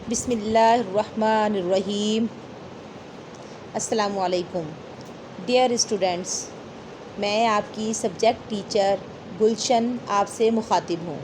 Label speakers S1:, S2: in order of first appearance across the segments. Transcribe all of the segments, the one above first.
S1: بسم اللہ الرحمن الرحیم۔ السلام علیکم ڈیئر اسٹوڈنٹس، میں آپ کی سبجیکٹ ٹیچر گلشن آپ سے مخاطب ہوں۔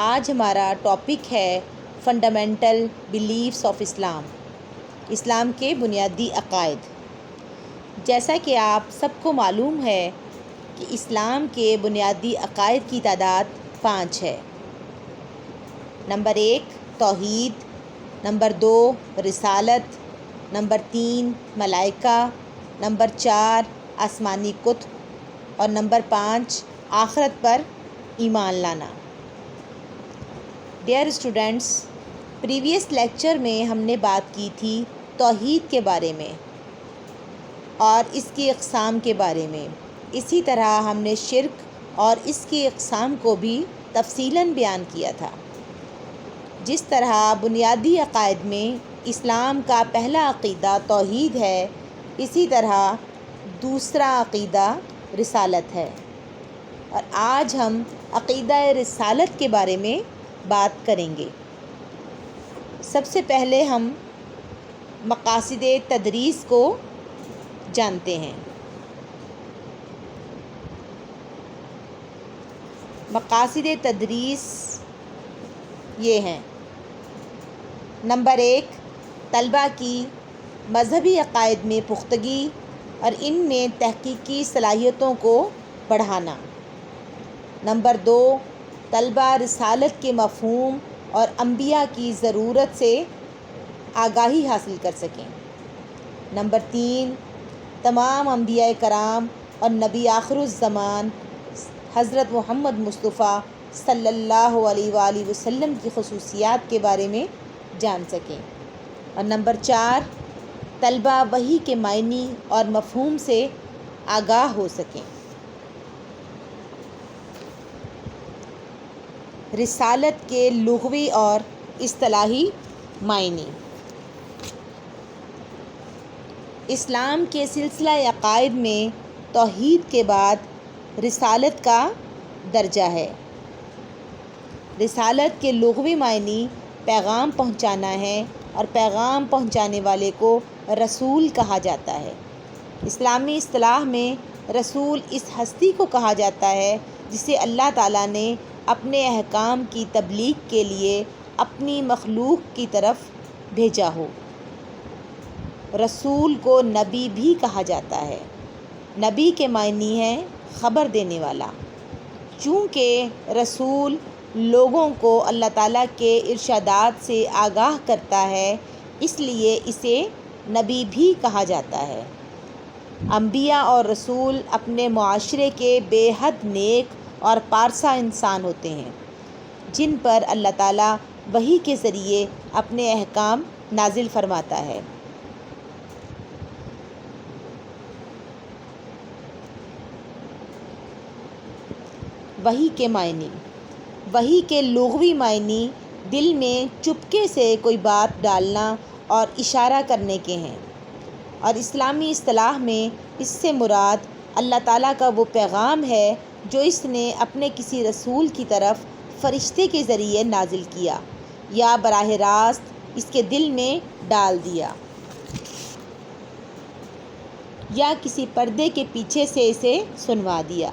S1: آج ہمارا ٹاپک ہے فنڈامنٹل بیلیفس آف اسلام، اسلام کے بنیادی عقائد۔ جیسا کہ آپ سب کو معلوم ہے کہ اسلام کے بنیادی عقائد کی تعداد 5 ہے۔ نمبر 1 توحید، نمبر 2 رسالت، نمبر 3 ملائکہ، نمبر 4 آسمانی کتب اور نمبر 5 آخرت پر ایمان لانا۔ ڈیئر اسٹوڈنٹس، پریویس لیکچر میں ہم نے بات کی تھی توحید کے بارے میں اور اس کی اقسام کے بارے میں۔ اسی طرح ہم نے شرک اور اس کی اقسام کو بھی تفصیلاً بیان کیا تھا۔ جس طرح بنیادی عقائد میں اسلام کا پہلا عقیدہ توحید ہے، اسی طرح دوسرا عقیدہ رسالت ہے، اور آج ہم عقیدہ رسالت کے بارے میں بات کریں گے۔ سب سے پہلے ہم مقاصد تدریس کو جانتے ہیں۔ مقاصد تدریس یہ ہیں: نمبر 1 طلباء کی مذہبی عقائد میں پختگی اور ان میں تحقیقی صلاحیتوں کو بڑھانا۔ نمبر 2 طلباء رسالت کے مفہوم اور انبیاء کی ضرورت سے آگاہی حاصل کر سکیں۔ نمبر 3 تمام انبیاء کرام اور نبی آخر الزمان حضرت محمد مصطفیٰ صلی اللہ علیہ وآلہ وسلم کی خصوصیات کے بارے میں جان سکیں۔ اور نمبر 4 طلباء وحی کے معنی اور مفہوم سے آگاہ ہو سکیں۔ رسالت کے لغوی اور اصطلاحی معنی۔ اسلام کے سلسلہ عقائد میں توحید کے بعد رسالت کا درجہ ہے۔ رسالت کے لغوی معنی پیغام پہنچانا ہے اور پیغام پہنچانے والے کو رسول کہا جاتا ہے۔ اسلامی اصطلاح میں رسول اس ہستی کو کہا جاتا ہے جسے اللہ تعالیٰ نے اپنے احکام کی تبلیغ کے لیے اپنی مخلوق کی طرف بھیجا ہو۔ رسول کو نبی بھی کہا جاتا ہے۔ نبی کے معنی ہے خبر دینے والا۔ چونکہ رسول لوگوں کو اللہ تعالیٰ کے ارشادات سے آگاہ کرتا ہے، اس لیے اسے نبی بھی کہا جاتا ہے۔ انبیاء اور رسول اپنے معاشرے کے بے حد نیک اور پارسا انسان ہوتے ہیں، جن پر اللہ تعالیٰ وحی کے ذریعے اپنے احکام نازل فرماتا ہے۔ وحی کے معنی۔ وحی کے لغوی معنی دل میں چپکے سے کوئی بات ڈالنا اور اشارہ کرنے کے ہیں، اور اسلامی اصطلاح میں اس سے مراد اللہ تعالیٰ کا وہ پیغام ہے جو اس نے اپنے کسی رسول کی طرف فرشتے کے ذریعے نازل کیا یا براہ راست اس کے دل میں ڈال دیا، یا کسی پردے کے پیچھے سے اسے سنوا دیا۔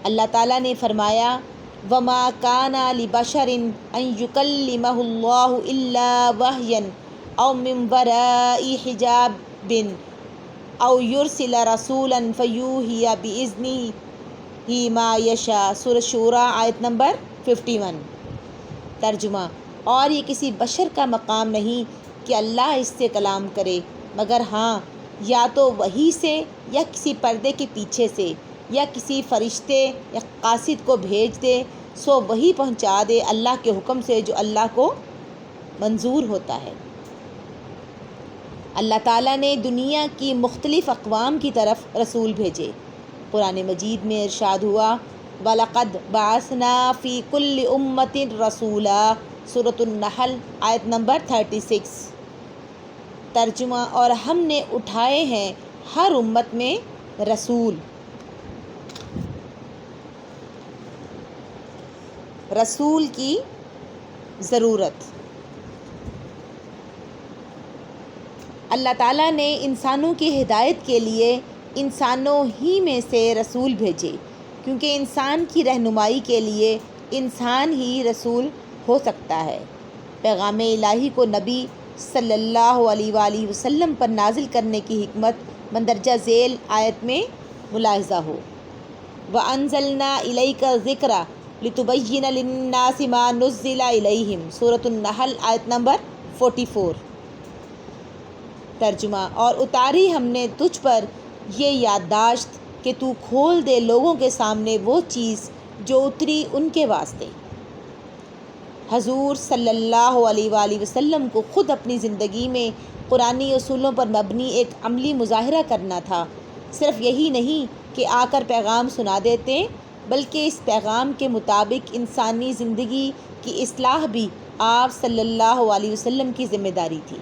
S1: اللہ تعالیٰ نے فرمایا: وَمَا كَانَ لِبَشَرٍ أَن يُكَلِّمَهُ اللَّهُ إِلَّا وَحْيًا أَوْ مِن وَرَاءِ حِجَابٍ أَوْ يُرْسِلَ رَسُولًا فَيُوحِيَ بِإِذْنِهِ مَا يَشَاءُ۔ سورۃ شورى آیت نمبر 51۔ ترجمہ: اور یہ کسی بشر کا مقام نہیں کہ اللہ اس سے کلام کرے، مگر ہاں یا تو وحی سے یا کسی پردے کے پیچھے سے، یا کسی فرشتے یا قاصد کو بھیج دے سو وحی پہنچا دے اللہ کے حکم سے جو اللہ کو منظور ہوتا ہے۔ اللہ تعالیٰ نے دنیا کی مختلف اقوام کی طرف رسول بھیجے۔ قرآن مجید میں ارشاد ہوا: وَلَقَدْ بَعَثْنَا فِي كُلِّ أُمَّةٍ رَسُولًا۔ سورۃ النحل آیت نمبر 36۔ ترجمہ: اور ہم نے اٹھائے ہیں ہر امت میں رسول۔ رسول کی ضرورت۔ اللہ تعالیٰ نے انسانوں کی ہدایت کے لیے انسانوں ہی میں سے رسول بھیجے، کیونکہ انسان کی رہنمائی کے لیے انسان ہی رسول ہو سکتا ہے۔ پیغام الہی کو نبی صلی اللہ علیہ وآلہ وسلم پر نازل کرنے کی حکمت مندرجہ ذیل آیت میں ملاحظہ ہو۔ وَأَنزَلْنَا إِلَيْكَ الذِّكْرَ لِتُبَيِّنَ لِلنَّاسِ مَا نُزِّلَ إِلَيْهِمْ، سورۃ النحل آیت نمبر 44۔ ترجمہ: اور اتاری ہم نے تجھ پر یہ یادداشت کہ تو کھول دے لوگوں کے سامنے وہ چیز جو اتری ان کے واسطے۔ حضور صلی اللہ علیہ وآلہ وسلم کو خود اپنی زندگی میں قرآنی اصولوں پر مبنی ایک عملی مظاہرہ کرنا تھا۔ صرف یہی نہیں کہ آ کر پیغام سنا دیتے، بلکہ اس پیغام کے مطابق انسانی زندگی کی اصلاح بھی آپ صلی اللہ علیہ وسلم کی ذمہ داری تھی۔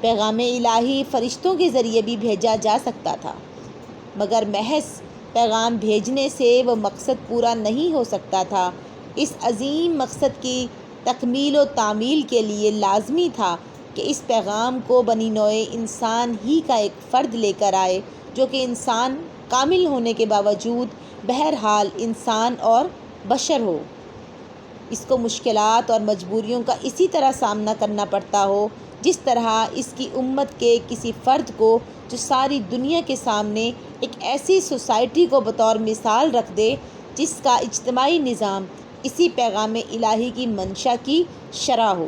S1: پیغام الہی فرشتوں کے ذریعے بھی بھیجا جا سکتا تھا، مگر محض پیغام بھیجنے سے وہ مقصد پورا نہیں ہو سکتا تھا۔ اس عظیم مقصد کی تکمیل و تعمیل کے لیے لازمی تھا کہ اس پیغام کو بنی نوع انسان ہی کا ایک فرد لے کر آئے، جو کہ انسان کامل ہونے کے باوجود بہرحال انسان اور بشر ہو، اس کو مشکلات اور مجبوریوں کا اسی طرح سامنا کرنا پڑتا ہو جس طرح اس کی امت کے کسی فرد کو، جو ساری دنیا کے سامنے ایک ایسی سوسائٹی کو بطور مثال رکھ دے جس کا اجتماعی نظام اسی پیغام الہی کی منشا کی شرح ہو۔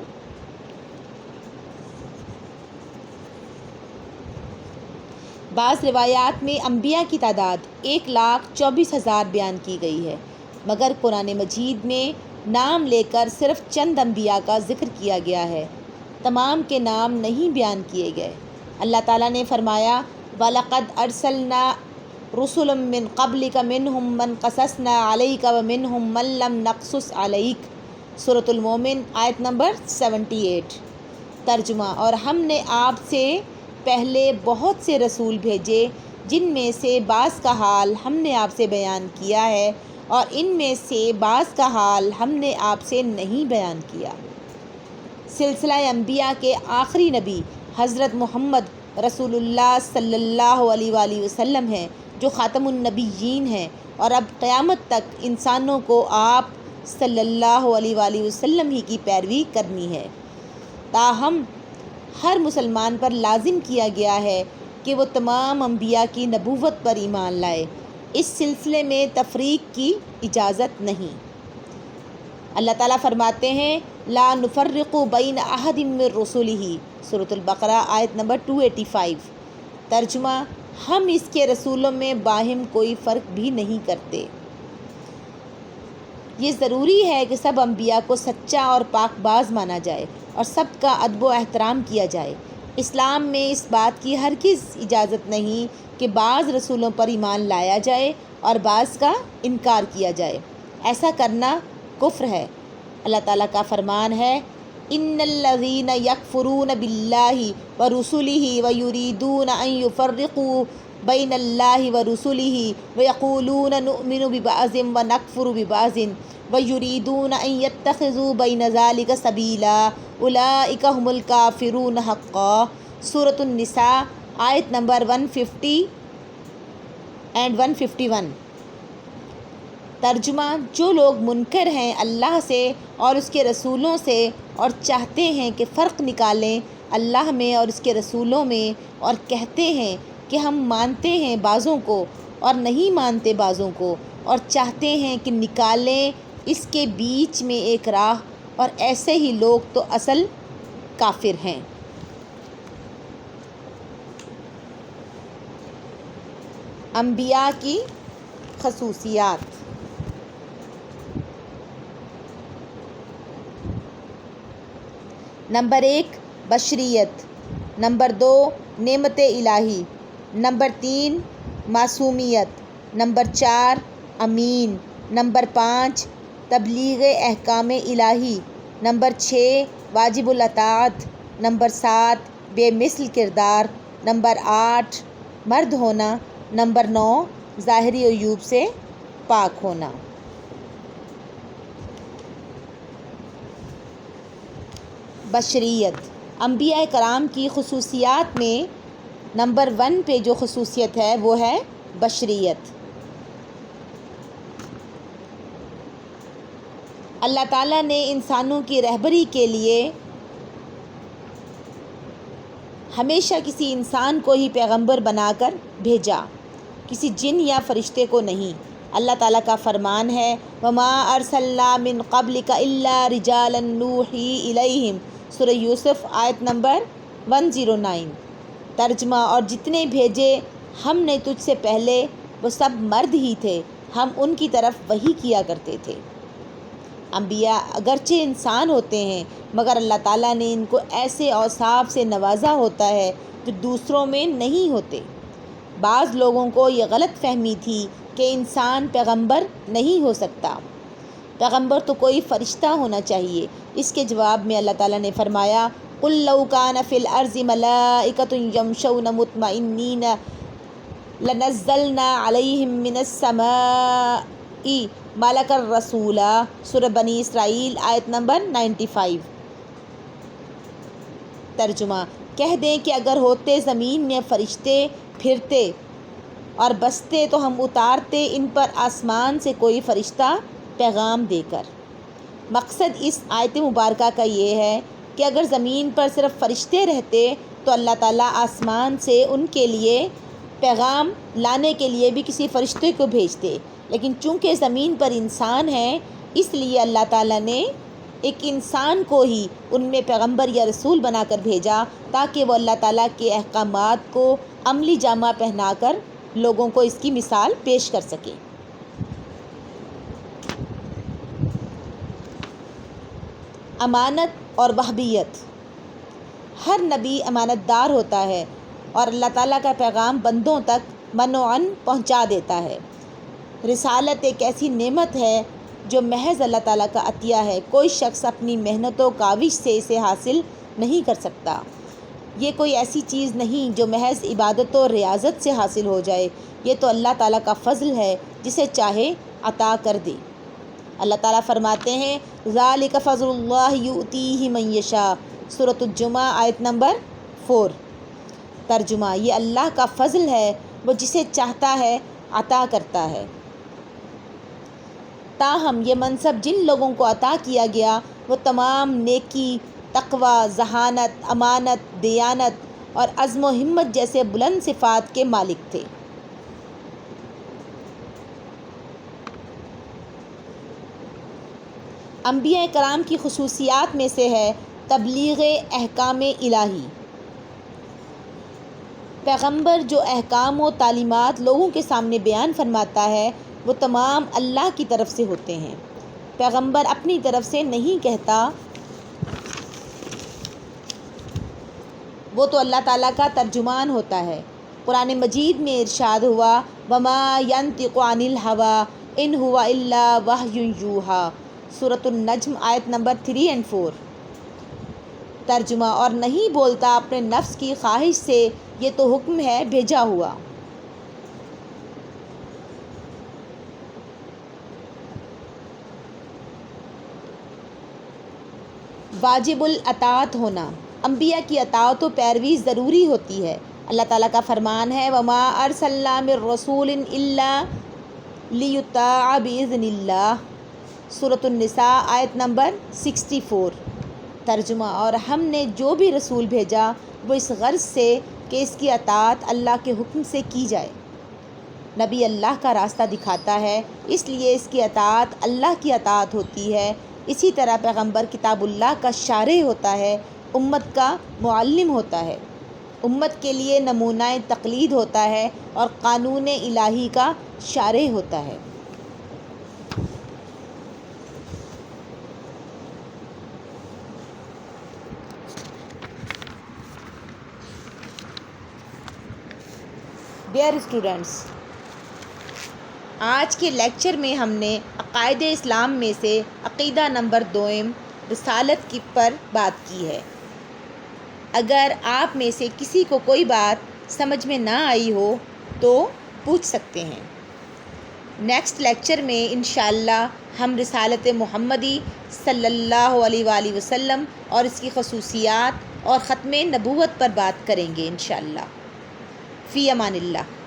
S1: بعض روایات میں انبیاء کی تعداد 1,24,000 بیان کی گئی ہے، مگر قرآن مجید میں نام لے کر صرف چند انبیاء کا ذکر کیا گیا ہے، تمام کے نام نہیں بیان کیے گئے۔ اللہ تعالیٰ نے فرمایا: وَلَقَدْ أَرْسَلْنَا رُسُلًا مِّن قَبْلِكَ مِنْهُمْ مَنْ قَصَصْنَا عَلَيْكَ وَمِنْهُمْ مَنْ لَمْ نَقْصُصْ عَلَيْكَ، سورۃ المومن آیت نمبر 78۔ ترجمہ: اور ہم نے آپ سے پہلے بہت سے رسول بھیجے، جن میں سے بعض کا حال ہم نے آپ سے بیان کیا ہے اور ان میں سے بعض کا حال ہم نے آپ سے نہیں بیان کیا۔ سلسلہ انبیاء کے آخری نبی حضرت محمد رسول اللہ صلی اللہ علیہ وآلہ وسلم ہیں، جو خاتم النبیین ہیں، اور اب قیامت تک انسانوں کو آپ صلی اللہ علیہ وآلہ وسلم ہی کی پیروی کرنی ہے۔ تاہم ہر مسلمان پر لازم کیا گیا ہے کہ وہ تمام انبیاء کی نبوت پر ایمان لائے۔ اس سلسلے میں تفریق کی اجازت نہیں۔ اللہ تعالیٰ فرماتے ہیں: لا نفرق بین احد من رسلہ، سورۃ البقرہ آیت نمبر 285۔ ترجمہ: ہم اس کے رسولوں میں باہم کوئی فرق بھی نہیں کرتے۔ یہ ضروری ہے کہ سب انبیاء کو سچا اور پاک باز مانا جائے اور سب کا ادب و احترام کیا جائے۔ اسلام میں اس بات کی ہرگز اجازت نہیں کہ بعض رسولوں پر ایمان لایا جائے اور بعض کا انکار کیا جائے۔ ایسا کرنا کفر ہے۔ اللہ تعالیٰ کا فرمان ہے: ان الذین یکفرون باللہ ورسلہ ویریدون ان یفرقوا بین اللہ ورسلہ ویقولون نؤمن ببعض ونکفر ببعض ویریدون ان یتخذوا بین ذلک سبیلا اولئک ھم الکافرون حقا، سورۃ النساء آیت نمبر 150 and 151۔ ترجمہ: جو لوگ منکر ہیں اللہ سے اور اس کے رسولوں سے اور چاہتے ہیں کہ فرق نکالیں اللہ میں اور اس کے رسولوں میں، اور کہتے ہیں کہ ہم مانتے ہیں بعضوں کو اور نہیں مانتے بعضوں کو، اور چاہتے ہیں کہ نکالیں اس کے بیچ میں ایک راہ، اور ایسے ہی لوگ تو اصل کافر ہیں۔ انبیاء کی خصوصیات۔ نمبر 1، بشریت۔ نمبر 2، نعمت الہی۔ نمبر 3، معصومیت۔ نمبر 4، امین۔ نمبر 5، تبلیغ احکام الہی۔ نمبر 6، واجب الاطاعت۔ نمبر 7، بے مثل کردار۔ نمبر 8، مرد ہونا۔ نمبر 9، ظاہری عیوب سے پاک ہونا۔ بشریت۔ انبیاء کرام کی خصوصیات میں نمبر 1 پہ جو خصوصیت ہے وہ ہے بشریت۔ اللہ تعالیٰ نے انسانوں کی رہبری کے لیے ہمیشہ کسی انسان کو ہی پیغمبر بنا کر بھیجا، کسی جن یا فرشتے کو نہیں۔ اللہ تعالیٰ کا فرمان ہے وَمَا أَرْسَلْنَا مِن قَبْلِكَ إِلَّا رِجَالًا نُوحِي إِلَيْهِمْ، سورہ یوسف آیت نمبر 109۔ ترجمہ، اور جتنے بھیجے ہم نے تجھ سے پہلے وہ سب مرد ہی تھے، ہم ان کی طرف وحی کیا کرتے تھے۔ انبیاء اگرچہ انسان ہوتے ہیں مگر اللہ تعالیٰ نے ان کو ایسے اوصاف سے نوازا ہوتا ہے جو دوسروں میں نہیں ہوتے۔ بعض لوگوں کو یہ غلط فہمی تھی کہ انسان پیغمبر نہیں ہو سکتا، پیغمبر تو کوئی فرشتہ ہونا چاہیے۔ اس کے جواب میں اللہ تعالیٰ نے فرمایا قُل لَوْ كَانَ فِي الْأَرْضِ مَلَائِكَةٌ يَمْشُونَ مُطْمَئِنِّينَ لَنَزَّلْنَا عَلَيْهِم مِّنَ السَّمَاءِ مَلَكًا رَّسُولًا، سورہ بنی اسرائیل آیت نمبر 95۔ ترجمہ، کہہ دیں کہ اگر ہوتے زمین میں فرشتے پھرتے اور بستے تو ہم اتارتے ان پر آسمان سے کوئی فرشتہ پیغام دے کر۔ مقصد اس آیت مبارکہ کا یہ ہے کہ اگر زمین پر صرف فرشتے رہتے تو اللہ تعالیٰ آسمان سے ان کے لیے پیغام لانے کے لیے بھی کسی فرشتے کو بھیجتے، لیکن چونکہ زمین پر انسان ہیں اس لیے اللہ تعالیٰ نے ایک انسان کو ہی ان میں پیغمبر یا رسول بنا کر بھیجا تاکہ وہ اللہ تعالیٰ کے احکامات کو عملی جامہ پہنا کر لوگوں کو اس کی مثال پیش کر سکے۔ امانت اور وہابیت۔ ہر نبی امانت دار ہوتا ہے اور اللہ تعالیٰ کا پیغام بندوں تک منوعاً پہنچا دیتا ہے۔ رسالت ایک ایسی نعمت ہے جو محض اللہ تعالیٰ کا عطیہ ہے، کوئی شخص اپنی محنت و کاوش سے اسے حاصل نہیں کر سکتا۔ یہ کوئی ایسی چیز نہیں جو محض عبادت و ریاضت سے حاصل ہو جائے، یہ تو اللہ تعالیٰ کا فضل ہے جسے چاہے عطا کر دے۔ اللہ تعالیٰ فرماتے ہیں ذَلِكَ فَضْلُ اللَّهِ يُؤْتِيهِ مَن يَشَاءُ، سورۃ الجمعہ آیت نمبر 4۔ ترجمہ، یہ اللہ کا فضل ہے، وہ جسے چاہتا ہے عطا کرتا ہے۔ تاہم یہ منصب جن لوگوں کو عطا کیا گیا وہ تمام نیکی، تقوی، ذہانت، امانت، دیانت اور عزم و ہمت جیسے بلند صفات کے مالک تھے۔ انبیاء کرام کی خصوصیات میں سے ہے تبلیغ احکام الہی۔ پیغمبر جو احکام و تعلیمات لوگوں کے سامنے بیان فرماتا ہے وہ تمام اللہ کی طرف سے ہوتے ہیں۔ پیغمبر اپنی طرف سے نہیں کہتا، وہ تو اللہ تعالیٰ کا ترجمان ہوتا ہے۔ قرآن مجید میں ارشاد ہوا وَمَا يَنطِقُ عَنِ الْهَوَىٰ إِنْ هُوَ إِلَّا وَحْيٌ يُوحَىٰ، سورۃ النجم آیت نمبر 3 اور 4۔ ترجمہ، اور نہیں بولتا اپنے نفس کی خواہش سے، یہ تو حکم ہے بھیجا ہوا۔ واجب الاطاعت ہونا۔ انبیاء کی اطاعت و پیروی ضروری ہوتی ہے۔ اللہ تعالیٰ کا فرمان ہے وَمَا أَرْسَلْنَا مِن رَّسُولٍ إِلَّا لِيُطَاعَ بِإِذْنِ اللَّهِ، سورۃ النساء آیت نمبر 64۔ ترجمہ، اور ہم نے جو بھی رسول بھیجا وہ اس غرض سے کہ اس کی اطاعت اللہ کے حکم سے کی جائے۔ نبی اللہ کا راستہ دکھاتا ہے، اس لیے اس کی اطاعت اللہ کی اطاعت ہوتی ہے۔ اسی طرح پیغمبر کتاب اللہ کا شارح ہوتا ہے، امت کا معلم ہوتا ہے، امت کے لیے نمونہ تقلید ہوتا ہے اور قانون الہی کا شارح ہوتا ہے۔ ڈیئر اسٹوڈنٹس، آج کے لیکچر میں ہم نے عقائد اسلام میں سے عقیدہ نمبر 2 رسالت کی پر بات کی ہے۔ اگر آپ میں سے کسی کو کوئی بات سمجھ میں نہ آئی ہو تو پوچھ سکتے ہیں۔ نیکسٹ لیکچر میں انشاءاللہ ہم رسالت محمدی صلی اللہ علیہ وآلہ وسلم اور اس کی خصوصیات اور ختم نبوت پر بات کریں گے انشاءاللہ۔ فی امان اللہ۔